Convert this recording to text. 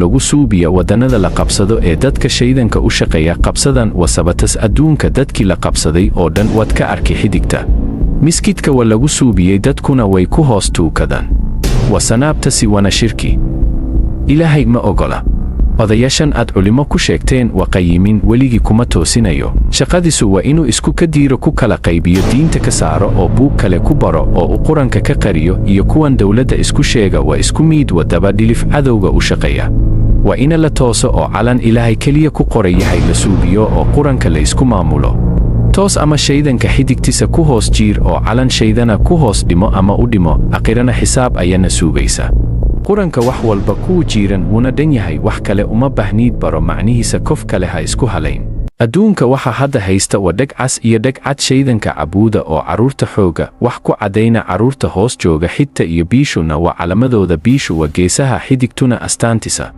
lagu suubiya wadannada la qabsado ee dadka shaydanka u shaqeeya qabsadan wasabatas adduunka dadkii la qabsaday oo dhan waad ka arki xidigta miskidka waa lagu suubiyey dadkuna way ku hoos tuukadaan wasanaabtasi wana shirki ilaahay ma ogola odayaashan aad culimo ku sheegteen waa qayimin weligii kuma toosinayo shaqadiisu waa inuu isku ka diiro ku kala qaybiyo diinta ka saaro oo buug kale ku baro oo uu quranka ka qariyo iyo kuwan dawladda isku sheega waa isku miid wadaba dhilif cadowga u shaqeeya waa ina la tooso oo calan ilaahay keliya ku qoray yahay la suubiyo oo quranka la isku maamulo toos ama shaydanka xidigtiisa ku hoos jiir oo calan shaydana ku hoos dhimo ama u dhimo aqirana xisaab ayana suugaysa quranka wax walba kuu jiiran wuuna dhan yahay wax kale uma bahniid baro macnihiisa qof kale ha isku halayn adduunka waxa hadda haysta waa dheg cas iyo dheg cad shaydanka cabuuda oo carruurta xooga wax ku caddayna carruurta hoos jooga xigta iyo biishuna waa calamadooda biishu waa geesaha xidigtuna astaantisa